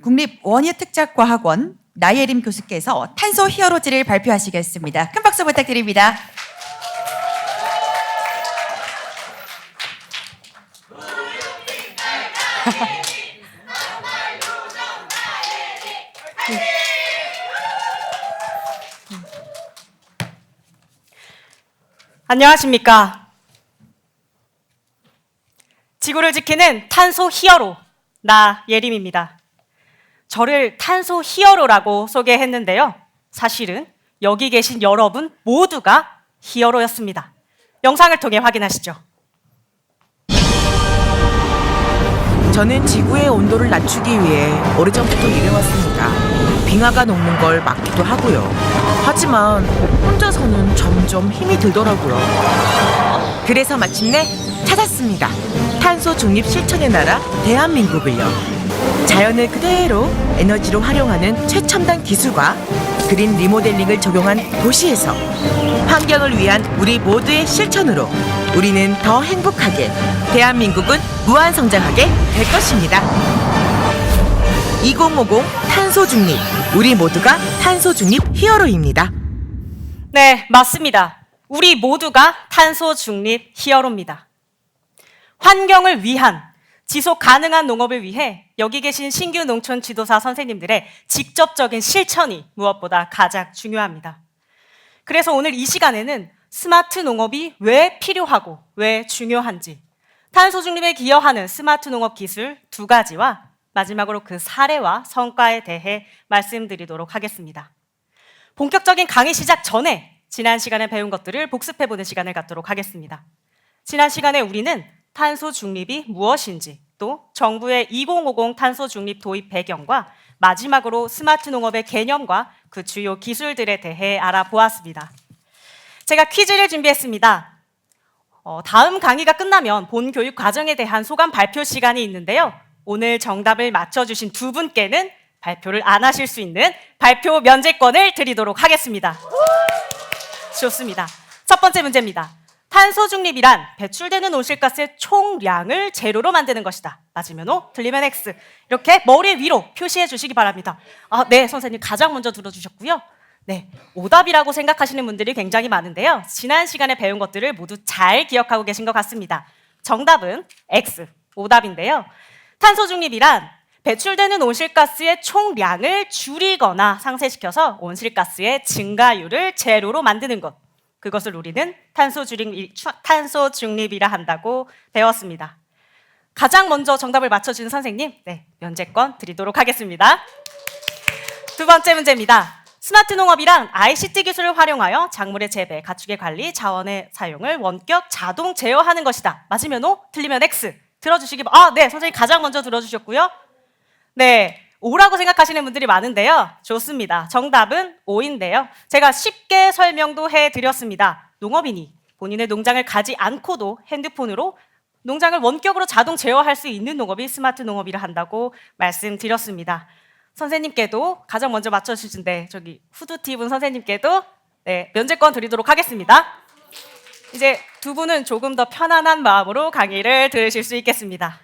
국립원예특작과학원 나예림 교수께서 탄소 히어로즈를 발표하시겠습니다. 큰 박수 부탁드립니다. 안녕하십니까. 지구를 지키는 탄소 히어로 나예림입니다. 저를 탄소 히어로라고 소개했는데요. 사실은 여기 계신 여러분 모두가 히어로였습니다. 영상을 통해 확인하시죠. 저는 지구의 온도를 낮추기 위해 오래전부터 일해왔습니다. 빙하가 녹는 걸 막기도 하고요. 하지만 혼자서는 점점 힘이 들더라고요. 그래서 마침내 찾았습니다. 탄소 중립 실천의 나라 대한민국을요. 자연을 그대로 에너지로 활용하는 최첨단 기술과 그린 리모델링을 적용한 도시에서 환경을 위한 우리 모두의 실천으로 우리는 더 행복하게, 대한민국은 무한 성장하게 될 것입니다. 2050 탄소 중립, 우리 모두가 탄소 중립 히어로입니다. 네, 맞습니다. 우리 모두가 탄소 중립 히어로입니다. 환경을 위한 지속 가능한 농업을 위해 여기 계신 신규 농촌 지도사 선생님들의 직접적인 실천이 무엇보다 가장 중요합니다. 그래서 오늘 이 시간에는 스마트 농업이 왜 필요하고 왜 중요한지, 탄소 중립에 기여하는 스마트 농업 기술 2가지와 마지막으로 그 사례와 성과에 대해 말씀드리도록 하겠습니다. 본격적인 강의 시작 전에 지난 시간에 배운 것들을 복습해보는 시간을 갖도록 하겠습니다. 지난 시간에 우리는 탄소 중립이 무엇인지, 또 정부의 2050 탄소 중립 도입 배경과 마지막으로 스마트 농업의 개념과 그 주요 기술들에 대해 알아보았습니다. 제가 퀴즈를 준비했습니다. 다음 강의가 끝나면 본 교육 과정에 대한 소감 발표 시간이 있는데요. 오늘 정답을 맞춰주신 2분께는 발표를 안 하실 수 있는 발표 면제권을 드리도록 하겠습니다. 좋습니다. 첫 번째 문제입니다. 탄소 중립이란 배출되는 온실가스의 총량을 제로로 만드는 것이다. 맞으면 O, 틀리면 X. 이렇게 머리 위로 표시해 주시기 바랍니다. 네, 선생님 가장 먼저 들어주셨고요. 네, 오답이라고 생각하시는 분들이 굉장히 많은데요. 지난 시간에 배운 것들을 모두 잘 기억하고 계신 것 같습니다. 정답은 X, 오답인데요. 탄소 중립이란 배출되는 온실가스의 총량을 줄이거나 상쇄시켜서 온실가스의 증가율을 제로로 만드는 것. 그것을 우리는 탄소 중립이라 한다고 배웠습니다. 가장 먼저 정답을 맞춰주는 선생님, 네, 면제권 드리도록 하겠습니다. 2번째 문제입니다. 스마트 농업이란 ICT 기술을 활용하여 작물의 재배, 가축의 관리, 자원의 사용을 원격 자동 제어하는 것이다. 맞으면 O, 틀리면 X. 들어주시기 네, 선생님 가장 먼저 들어주셨고요. 네, O라고 생각하시는 분들이 많은데요. 좋습니다. 정답은 O인데요. 제가 쉽게 설명도 해드렸습니다. 농업인이 본인의 농장을 가지 않고도 핸드폰으로 농장을 원격으로 자동 제어할 수 있는 농업이 스마트 농업이라 한다고 말씀드렸습니다. 선생님께도 가장 먼저 맞춰주신데 저기 후드티 입은 선생님께도 네, 면제권 드리도록 하겠습니다. 이제 2분은 조금 더 편안한 마음으로 강의를 들으실 수 있겠습니다.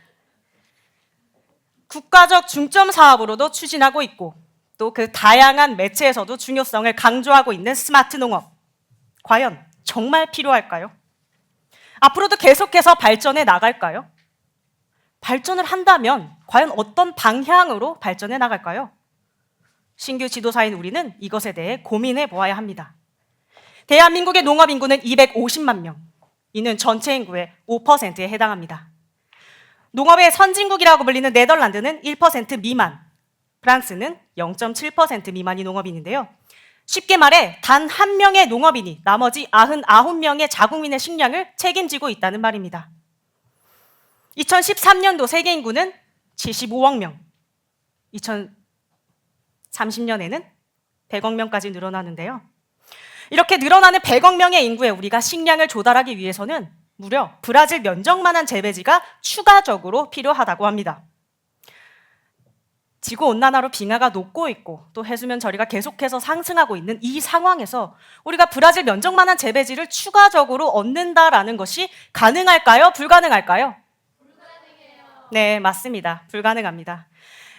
국가적 중점 사업으로도 추진하고 있고 또 그 다양한 매체에서도 중요성을 강조하고 있는 스마트 농업. 과연 정말 필요할까요? 앞으로도 계속해서 발전해 나갈까요? 발전을 한다면 과연 어떤 방향으로 발전해 나갈까요? 신규 지도사인 우리는 이것에 대해 고민해 보아야 합니다. 대한민국의 농업 인구는 250만 명. 이는 전체 인구의 5%에 해당합니다. 농업의 선진국이라고 불리는 네덜란드는 1% 미만, 프랑스는 0.7% 미만이 농업인인데요. 쉽게 말해 단 한 명의 농업인이 나머지 99명의 자국민의 식량을 책임지고 있다는 말입니다. 2013년도 세계 인구는 75억 명, 2030년에는 100억 명까지 늘어나는데요. 이렇게 늘어나는 100억 명의 인구에 우리가 식량을 조달하기 위해서는 무려 브라질 면적만한 재배지가 추가적으로 필요하다고 합니다. 지구온난화로 빙하가 녹고 있고 또 해수면 저리가 계속해서 상승하고 있는 이 상황에서 우리가 브라질 면적만한 재배지를 추가적으로 얻는다라는 것이 가능할까요? 불가능할까요? 불가능해요. 네, 맞습니다. 불가능합니다.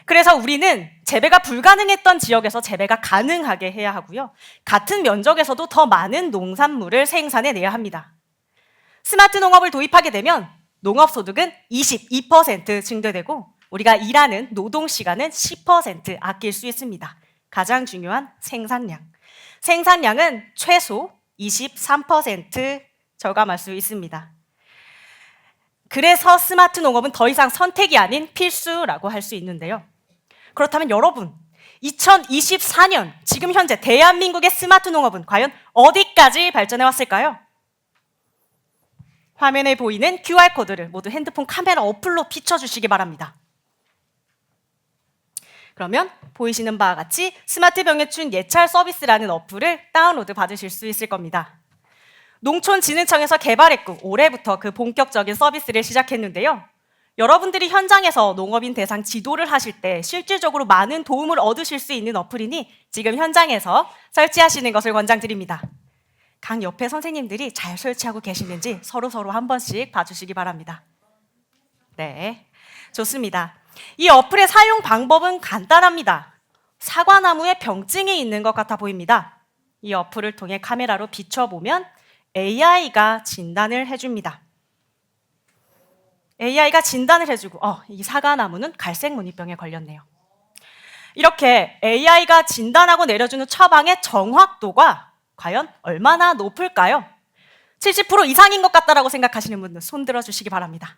그래서 우리는 재배가 불가능했던 지역에서 재배가 가능하게 해야 하고요. 같은 면적에서도 더 많은 농산물을 생산해내야 합니다. 스마트 농업을 도입하게 되면 농업소득은 22% 증대되고 우리가 일하는 노동시간은 10% 아낄 수 있습니다. 가장 중요한 생산량. 생산량은 최소 23% 절감할 수 있습니다. 그래서 스마트 농업은 더 이상 선택이 아닌 필수라고 할 수 있는데요. 그렇다면 여러분, 2024년 지금 현재 대한민국의 스마트 농업은 과연 어디까지 발전해 왔을까요? 화면에 보이는 QR코드를 모두 핸드폰 카메라 어플로 비춰주시기 바랍니다. 그러면 보이시는 바와 같이 스마트 병해충 예찰 서비스라는 어플을 다운로드 받으실 수 있을 겁니다. 농촌진흥청에서 개발했고 올해부터 그 본격적인 서비스를 시작했는데요. 여러분들이 현장에서 농업인 대상 지도를 하실 때 실질적으로 많은 도움을 얻으실 수 있는 어플이니 지금 현장에서 설치하시는 것을 권장드립니다. 강 옆에 선생님들이 잘 설치하고 계시는지 서로 한 번씩 봐주시기 바랍니다. 네, 좋습니다. 이 어플의 사용 방법은 간단합니다. 사과나무에 병증이 있는 것 같아 보입니다. 이 어플을 통해 카메라로 비춰보면 AI가 진단을 해줍니다. AI가 진단을 해주고 이 사과나무는 갈색 무늬병에 걸렸네요. 이렇게 AI가 진단하고 내려주는 처방의 정확도가 과연 얼마나 높을까요? 70% 이상인 것 같다라고 생각하시는 분들 손 들어주시기 바랍니다.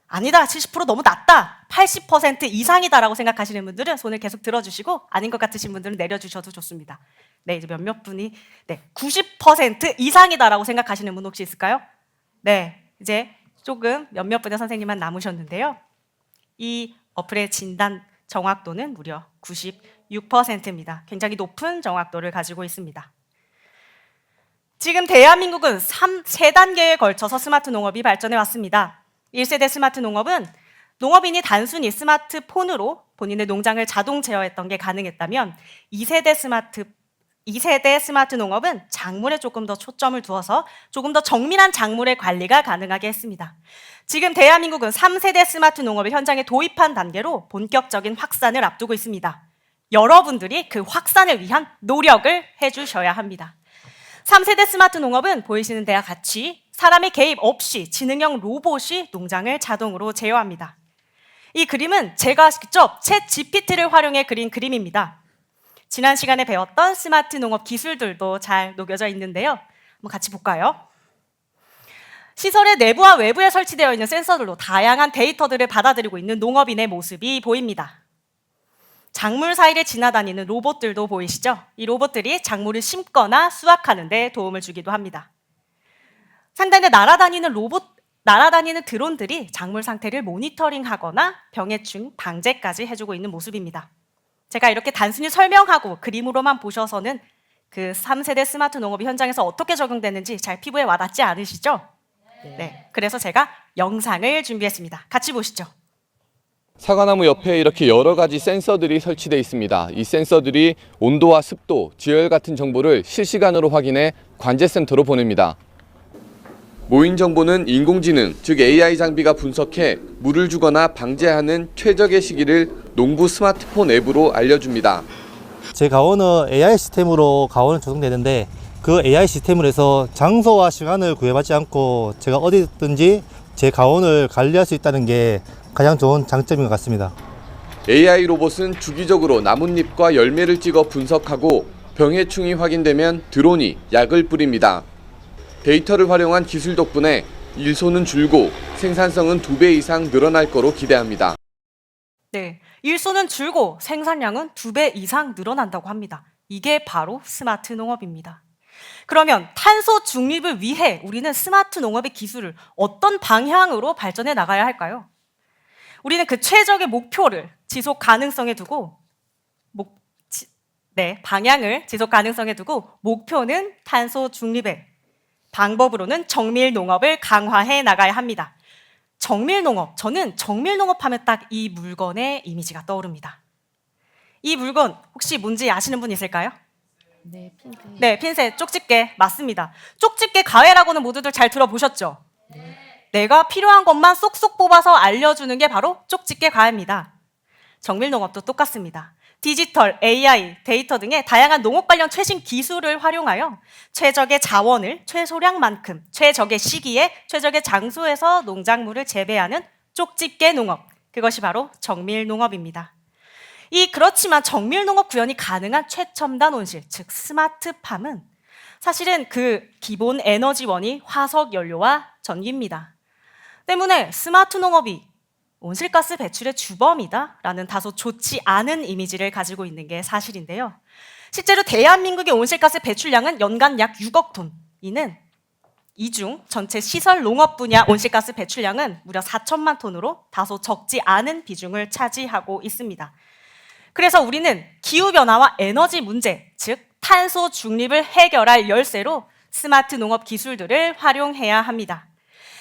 아니다, 70% 너무 낮다, 80% 이상이다라고 생각하시는 분들은 손을 계속 들어주시고 아닌 것 같으신 분들은 내려주셔도 좋습니다. 네, 이제 몇몇 분이 90% 이상이다라고 생각하시는 분 혹시 있을까요? 네, 이제 조금 몇몇 분의 선생님만 남으셨는데요. 이 어플의 진단 정확도는 무려 96%입니다. 굉장히 높은 정확도를 가지고 있습니다. 지금 대한민국은 3단계에 걸쳐서 스마트 농업이 발전해 왔습니다. 1세대 스마트 농업은 농업인이 단순히 스마트폰으로 본인의 농장을 자동 제어했던 게 가능했다면 2세대 스마트 농업은 작물에 조금 더 초점을 두어서 조금 더 정밀한 작물의 관리가 가능하게 했습니다. 지금 대한민국은 3세대 스마트 농업을 현장에 도입한 단계로 본격적인 확산을 앞두고 있습니다. 여러분들이 그 확산을 위한 노력을 해주셔야 합니다. 3세대 스마트 농업은 보이시는 데와 같이 사람의 개입 없이 지능형 로봇이 농장을 자동으로 제어합니다. 이 그림은 제가 직접 챗GPT를 활용해 그린 그림입니다. 지난 시간에 배웠던 스마트 농업 기술들도 잘 녹여져 있는데요. 한번 같이 볼까요? 시설의 내부와 외부에 설치되어 있는 센서들로 다양한 데이터들을 받아들이고 있는 농업인의 모습이 보입니다. 작물 사이를 지나다니는 로봇들도 보이시죠? 이 로봇들이 작물을 심거나 수확하는 데 도움을 주기도 합니다. 상단에 날아다니는 드론들이 작물 상태를 모니터링하거나 병해충 방제까지 해주고 있는 모습입니다. 제가 이렇게 단순히 설명하고 그림으로만 보셔서는 그 3세대 스마트 농업이 현장에서 어떻게 적용되는지 잘 피부에 와닿지 않으시죠? 네. 그래서 제가 영상을 준비했습니다. 같이 보시죠. 사과나무 옆에 이렇게 여러 가지 센서들이 설치되어 있습니다. 이 센서들이 온도와 습도, 지열 같은 정보를 실시간으로 확인해 관제센터로 보냅니다. 모인 정보는 인공지능, 즉 AI 장비가 분석해 물을 주거나 방제하는 최적의 시기를 농부 스마트폰 앱으로 알려줍니다. 제 가온은 AI 시스템으로 가온을 조성되는데 그 AI 시스템을 해서 장소와 시간을 구애받지 않고 제가 어디든지 제 가온을 관리할 수 있다는 게 가장 좋은 장점인 것 같습니다. AI 로봇은 주기적으로 나뭇잎과 열매를 찍어 분석하고 병해충이 확인되면 드론이 약을 뿌립니다. 데이터를 활용한 기술 덕분에 일손은 줄고 생산성은 2배 이상 늘어날 거로 기대합니다. 네, 일손은 줄고 생산량은 2배 이상 늘어난다고 합니다. 이게 바로 스마트 농업입니다. 그러면 탄소 중립을 위해 우리는 스마트 농업의 기술을 어떤 방향으로 발전해 나가야 할까요? 우리는 그 최적의 목표를 지속 가능성에 두고 방향을 지속 가능성에 두고 목표는 탄소 중립에 방법으로는 정밀 농업을 강화해 나가야 합니다. 정밀 농업, 저는 정밀 농업하면 딱 이 물건의 이미지가 떠오릅니다. 이 물건 혹시 뭔지 아시는 분 있을까요? 네, 핀셋. 네, 핀셋, 쪽집게 맞습니다. 쪽집게 가해라고는 모두들 잘 들어보셨죠? 내가 필요한 것만 쏙쏙 뽑아서 알려주는 게 바로 쪽집게 가해입니다. 정밀농업도 똑같습니다. 디지털, AI, 데이터 등의 다양한 농업 관련 최신 기술을 활용하여 최적의 자원을 최소량만큼 최적의 시기에 최적의 장소에서 농작물을 재배하는 쪽집게 농업, 그것이 바로 정밀농업입니다. 그렇지만 정밀농업 구현이 가능한 최첨단 온실, 즉 스마트팜은 사실은 그 기본 에너지원이 화석 연료와 전기입니다. 때문에 스마트 농업이 온실가스 배출의 주범이다라는 다소 좋지 않은 이미지를 가지고 있는 게 사실인데요. 실제로 대한민국의 온실가스 배출량은 연간 약 6억 톤. 이 중 전체 시설 농업 분야 온실가스 배출량은 무려 4천만 톤으로 다소 적지 않은 비중을 차지하고 있습니다. 그래서 우리는 기후변화와 에너지 문제, 즉 탄소 중립을 해결할 열쇠로 스마트 농업 기술들을 활용해야 합니다.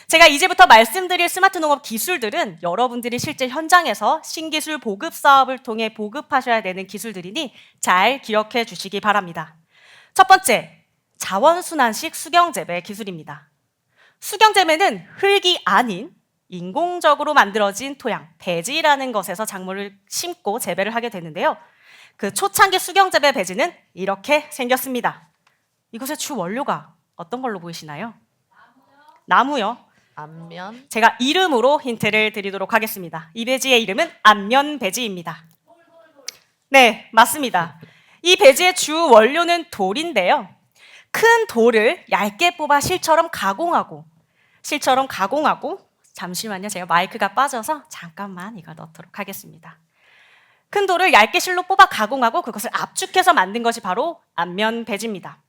제가 이제부터 말씀드릴 스마트 농업 기술들은 여러분들이 실제 현장에서 신기술 보급 사업을 통해 보급하셔야 되는 기술들이니 잘 기억해 주시기 바랍니다. 첫 번째, 자원순환식 수경재배 기술입니다. 수경재배는 흙이 아닌 인공적으로 만들어진 토양, 배지라는 것에서 작물을 심고 재배를 하게 되는데요. 그 초창기 수경재배 배지는 이렇게 생겼습니다. 이것의 주 원료가 어떤 걸로 보이시나요? 나무요. 안면. 제가 이름으로 힌트를 드리도록 하겠습니다. 이 배지의 이름은 안면 배지입니다. 네, 맞습니다. 이 배지의 주 원료는 돌인데요. 큰 돌을 얇게 뽑아 실처럼 가공하고 잠시만요. 제가 마이크가 빠져서 잠깐만 이걸 넣도록 하겠습니다. 큰 돌을 얇게 실로 뽑아 가공하고 그것을 압축해서 만든 것이 바로 안면 배지입니다.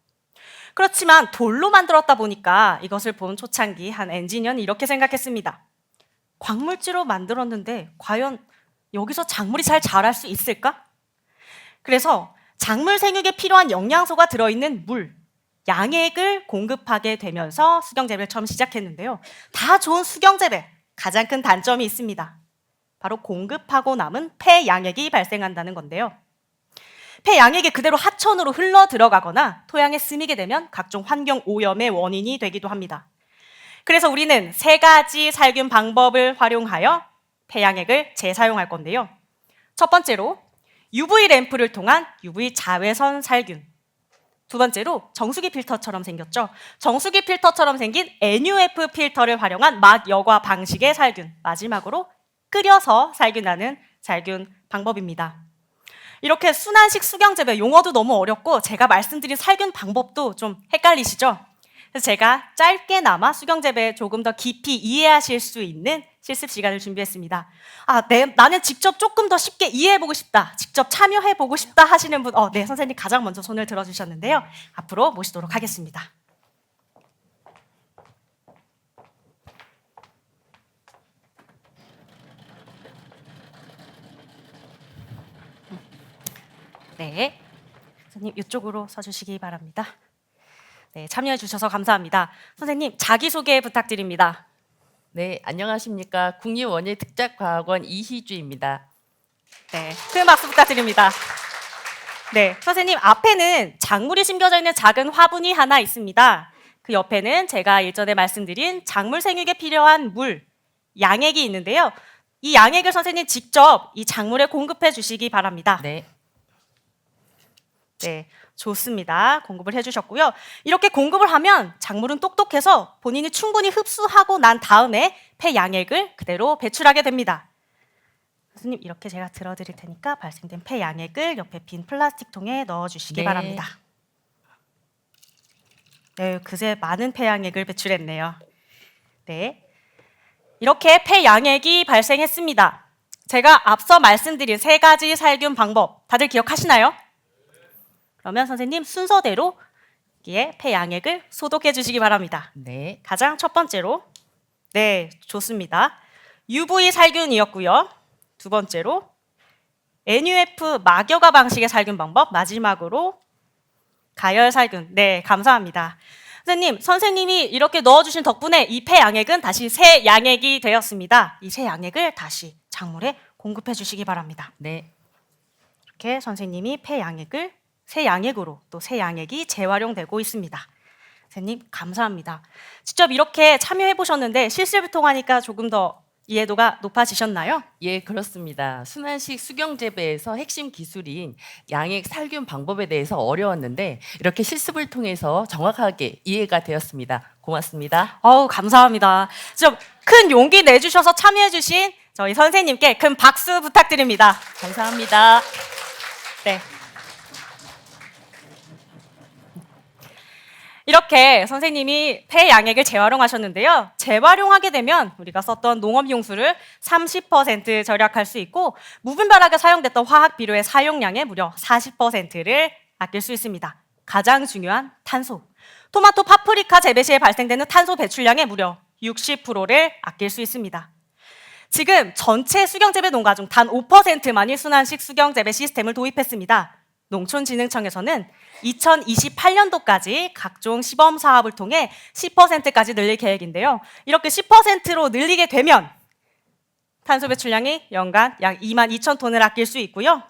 그렇지만 돌로 만들었다 보니까 이것을 본 초창기 한 엔지니어는 이렇게 생각했습니다. 광물질로 만들었는데 과연 여기서 작물이 잘 자랄 수 있을까? 그래서 작물 생육에 필요한 영양소가 들어있는 물, 양액을 공급하게 되면서 수경재배를 처음 시작했는데요. 다 좋은 수경재배, 가장 큰 단점이 있습니다. 바로 공급하고 남은 폐양액이 발생한다는 건데요. 폐양액이 그대로 하천으로 흘러 들어가거나 토양에 스미게 되면 각종 환경 오염의 원인이 되기도 합니다. 그래서 우리는 3가지 살균 방법을 활용하여 폐양액을 재사용할 건데요. 첫 번째로 UV 램프를 통한 UV 자외선 살균. 두 번째로 정수기 필터처럼 생겼죠. 정수기 필터처럼 생긴 NUF 필터를 활용한 막여과 방식의 살균. 마지막으로 끓여서 살균하는 살균 방법입니다. 이렇게 순환식 수경재배 용어도 너무 어렵고 제가 말씀드린 살균 방법도 좀 헷갈리시죠? 그래서 제가 짧게나마 수경재배 조금 더 깊이 이해하실 수 있는 실습 시간을 준비했습니다. 나는 직접 조금 더 쉽게 이해해보고 싶다, 직접 참여해보고 싶다 하시는 분, 네, 선생님 가장 먼저 손을 들어주셨는데요. 앞으로 모시도록 하겠습니다. 네, 선생님 이쪽으로 서주시기 바랍니다. 네, 참여해 주셔서 감사합니다. 선생님 자기소개 부탁드립니다. 네, 안녕하십니까. 국립원예특작과학원 이희주입니다. 네, 큰 박수 부탁드립니다. 네, 선생님 앞에는 작물이 심겨져 있는 작은 화분이 하나 있습니다. 그 옆에는 제가 일전에 말씀드린 작물 생육에 필요한 물, 양액이 있는데요. 이 양액을 선생님 직접 이 작물에 공급해 주시기 바랍니다. 네. 네, 좋습니다. 공급을 해주셨고요. 이렇게 공급을 하면 작물은 똑똑해서 본인이 충분히 흡수하고 난 다음에 폐양액을 그대로 배출하게 됩니다. 선생님 이렇게 제가 들어드릴 테니까 발생된 폐양액을 옆에 빈 플라스틱 통에 넣어주시기 네. 바랍니다. 네, 그새 많은 폐양액을 배출했네요. 네, 이렇게 폐양액이 발생했습니다. 제가 앞서 말씀드린 3가지 살균 방법 다들 기억하시나요? 그러면 선생님 순서대로 여기에 폐양액을 소독해 주시기 바랍니다. 네. 가장 첫 번째로, 네, 좋습니다. UV 살균이었고요. 두 번째로 NUF 막여가 방식의 살균 방법, 마지막으로 가열 살균. 네, 감사합니다. 선생님이 이렇게 넣어주신 덕분에 이 폐양액은 다시 새 양액이 되었습니다. 이 새 양액을 다시 작물에 공급해 주시기 바랍니다. 네. 이렇게 선생님이 폐양액을 새 양액으로 또 새 양액이 재활용되고 있습니다. 선생님 감사합니다. 직접 이렇게 참여해 보셨는데 실습을 통하니까 조금 더 이해도가 높아지셨나요? 예, 그렇습니다. 순환식 수경 재배에서 핵심 기술인 양액 살균 방법에 대해서 어려웠는데 이렇게 실습을 통해서 정확하게 이해가 되었습니다. 고맙습니다. 어우, 감사합니다. 좀 큰 용기 내주셔서 참여해주신 저희 선생님께 큰 박수 부탁드립니다. 감사합니다. 네. 이렇게 선생님이 폐양액을 재활용하셨는데요. 재활용하게 되면 우리가 썼던 농업용수를 30% 절약할 수 있고 무분별하게 사용됐던 화학 비료의 사용량의 무려 40%를 아낄 수 있습니다. 가장 중요한 탄소. 토마토 파프리카 재배 시에 발생되는 탄소 배출량의 무려 60%를 아낄 수 있습니다. 지금 전체 수경재배 농가 중 단 5%만이 순환식 수경재배 시스템을 도입했습니다. 농촌진흥청에서는 2028년도까지 각종 시범 사업을 통해 10%까지 늘릴 계획인데요. 이렇게 10%로 늘리게 되면 탄소 배출량이 연간 약 22,000톤을 아낄 수 있고요.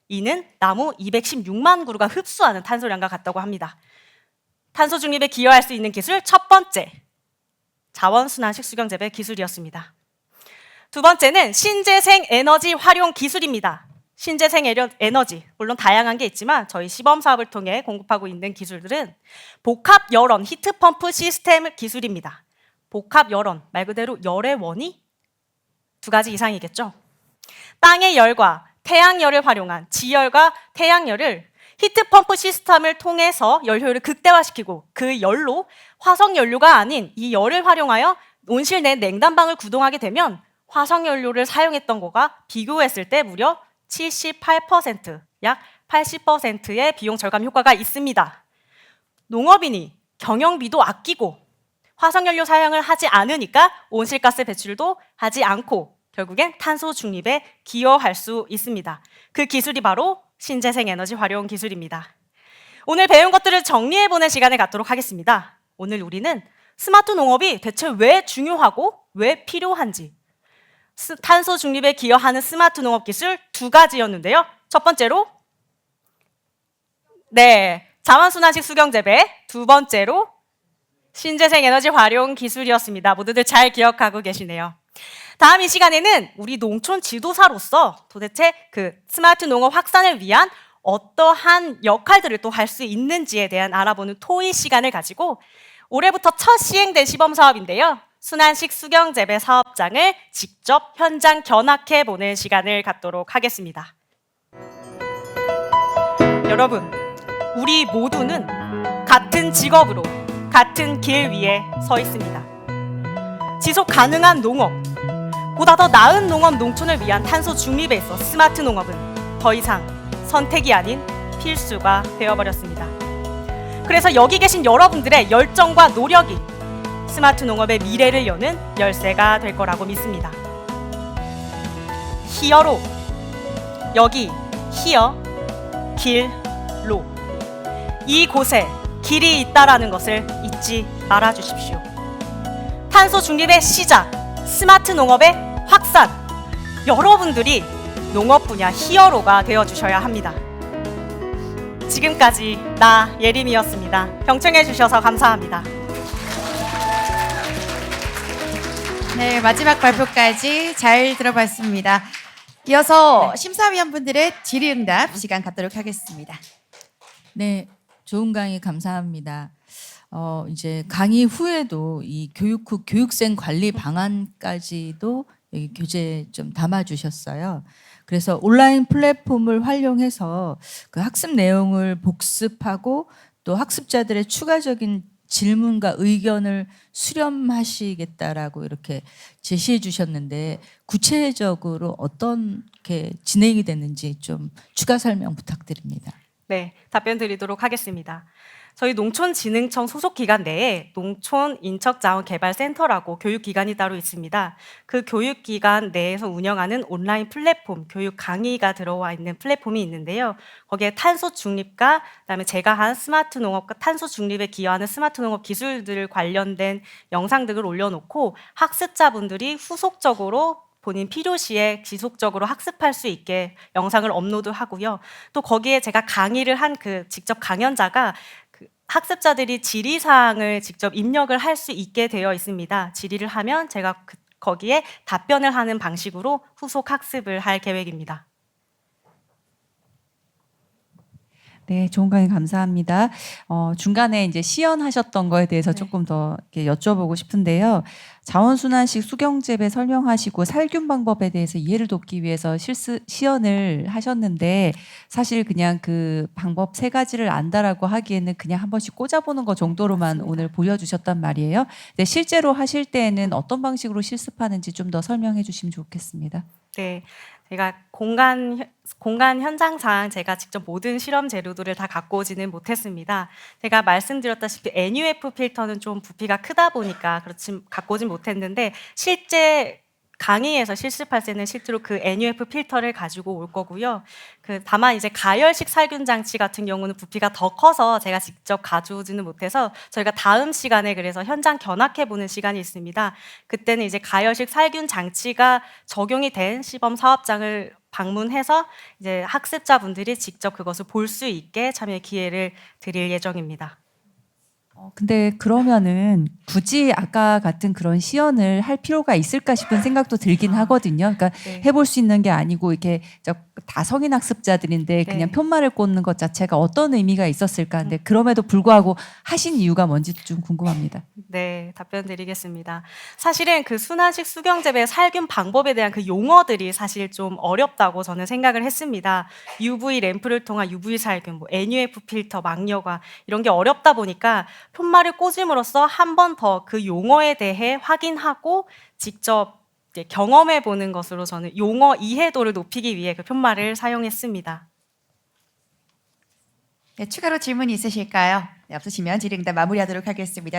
이는 나무 216만 그루가 흡수하는 탄소량과 같다고 합니다. 탄소 중립에 기여할 수 있는 기술 첫 번째, 자원순환식 수경재배 기술이었습니다. 두 번째는 신재생 에너지 활용 기술입니다. 신재생 에너지, 물론 다양한 게 있지만 저희 시범 사업을 통해 공급하고 있는 기술들은 복합 열원 히트펌프 시스템 기술입니다. 복합 열원, 말 그대로 열의 원이 두 가지 이상이겠죠. 땅의 열과 태양열을 활용한 지열과 태양열을 히트펌프 시스템을 통해서 열효율을 극대화시키고 그 열로 화석연료가 아닌 이 열을 활용하여 온실 내 냉난방을 구동하게 되면 화석연료를 사용했던 거가 비교했을 때 무려 78%, 약 80%의 비용 절감 효과가 있습니다. 농업인이 경영비도 아끼고 화석연료 사용을 하지 않으니까 온실가스 배출도 하지 않고 결국엔 탄소 중립에 기여할 수 있습니다. 그 기술이 바로 신재생 에너지 활용 기술입니다. 오늘 배운 것들을 정리해보는 시간을 갖도록 하겠습니다. 오늘 우리는 스마트 농업이 대체 왜 중요하고 왜 필요한지, 탄소 중립에 기여하는 스마트 농업 기술 두 가지였는데요. 첫 번째로 자원순환식 수경재배, 두 번째로 신재생 에너지 활용 기술이었습니다. 모두들 잘 기억하고 계시네요. 다음 이 시간에는 우리 농촌 지도사로서 도대체 그 스마트 농업 확산을 위한 어떠한 역할들을 또 할 수 있는지에 대한 알아보는 토의 시간을 가지고 올해부터 첫 시행된 시범 사업인데요. 순환식 수경재배 사업장을 직접 현장 견학해 보는 시간을 갖도록 하겠습니다. 여러분, 우리 모두는 같은 직업으로 같은 길 위에 서 있습니다. 지속 가능한 농업, 보다 더 나은 농업 농촌을 위한 탄소 중립에 있어 스마트 농업은 더 이상 선택이 아닌 필수가 되어버렸습니다. 그래서 여기 계신 여러분들의 열정과 노력이 스마트 농업의 미래를 여는 열쇠가 될 거라고 믿습니다. 히어로, 여기 히어, 길, 로. 이곳에 길이 있다라는 것을 잊지 말아 주십시오. 탄소 중립의 시작, 스마트 농업의 확산. 여러분들이 농업 분야 히어로가 되어 주셔야 합니다. 지금까지 나 예림이었습니다. 경청해 주셔서 감사합니다. 네, 마지막 발표까지 잘 들어봤습니다. 이어서 심사위원분들의 질의응답 시간 갖도록 하겠습니다. 네, 좋은 강의 감사합니다. 이제 강의 후에도 이 교육 후 교육생 관리 방안까지도 여기 교재에 좀 담아주셨어요. 그래서 온라인 플랫폼을 활용해서 그 학습 내용을 복습하고 또 학습자들의 추가적인 질문과 의견을 수렴하시겠다라고 이렇게 제시해 주셨는데 구체적으로 어떻게 진행이 됐는지 좀 추가 설명 부탁드립니다. 네, 답변 드리도록 하겠습니다. 저희 농촌진흥청 소속 기관 내에 농촌인척자원개발센터라고 교육기관이 따로 있습니다. 그 교육기관 내에서 운영하는 온라인 플랫폼, 교육 강의가 들어와 있는 플랫폼이 있는데요. 거기에 탄소 중립과 그다음에 제가 한 스마트 농업과 탄소 중립에 기여하는 스마트 농업 기술들 관련된 영상들을 올려놓고 학습자분들이 후속적으로 본인 필요시에 지속적으로 학습할 수 있게 영상을 업로드하고요. 또 거기에 제가 강의를 한 그 직접 강연자가 학습자들이 질의사항을 직접 입력을 할 수 있게 되어 있습니다. 질의를 하면 제가 거기에 답변을 하는 방식으로 후속 학습을 할 계획입니다. 네, 좋은 강의 감사합니다. 중간에 이제 시연하셨던 거에 대해서 네. 조금 더 이렇게 여쭤보고 싶은데요. 자원순환식 수경재배 설명하시고 살균 방법에 대해서 이해를 돕기 위해서 시연을 하셨는데 사실 그냥 그 방법 세 가지를 안다라고 하기에는 그냥 한 번씩 꽂아보는 것 정도로만 맞습니다. 오늘 보여주셨단 말이에요. 근데 실제로 하실 때에는 어떤 방식으로 실습하는지 좀 더 설명해 주시면 좋겠습니다. 네, 제가 공간 현장상 제가 직접 모든 실험 재료들을 다 갖고 오지는 못했습니다. 제가 말씀드렸다시피 NUF 필터는 좀 부피가 크다 보니까 그렇지 갖고 오진 못했는데 실제 강의에서 실습할 때는 실제로 그 NUF 필터를 가지고 올 거고요. 다만 이제 가열식 살균 장치 같은 경우는 부피가 더 커서 제가 직접 가져오지는 못해서 저희가 다음 시간에 그래서 현장 견학해 보는 시간이 있습니다. 그때는 이제 가열식 살균 장치가 적용이 된 시범 사업장을 방문해서 이제 학습자분들이 직접 그것을 볼 수 있게 참여 기회를 드릴 예정입니다. 근데 그러면은 굳이 아까 같은 그런 시연을 할 필요가 있을까 싶은 생각도 들긴 하거든요. 그러니까 네. 해볼 수 있는 게 아니고 이렇게 다 성인 학습자들인데 그냥 네. 편말을 꽂는 것 자체가 어떤 의미가 있었을까. 근데 그럼에도 불구하고 하신 이유가 뭔지도 좀 궁금합니다. 네, 답변 드리겠습니다. 사실은 그 순환식 수경재배 살균 방법에 대한 그 용어들이 사실 좀 어렵다고 저는 생각을 했습니다. UV 램프를 통한 UV 살균, 뭐 NUF 필터, 막여과 이런 게 어렵다 보니까 편말을 꽂음으로써 한 번 더 그 용어에 대해 확인하고 직접 이제 경험해 보는 것으로 저는 용어 이해도를 높이기 위해 그 편말을 사용했습니다. 네, 추가로 질문이 있으실까요? 네, 없으시면 질의응답 마무리하도록 하겠습니다.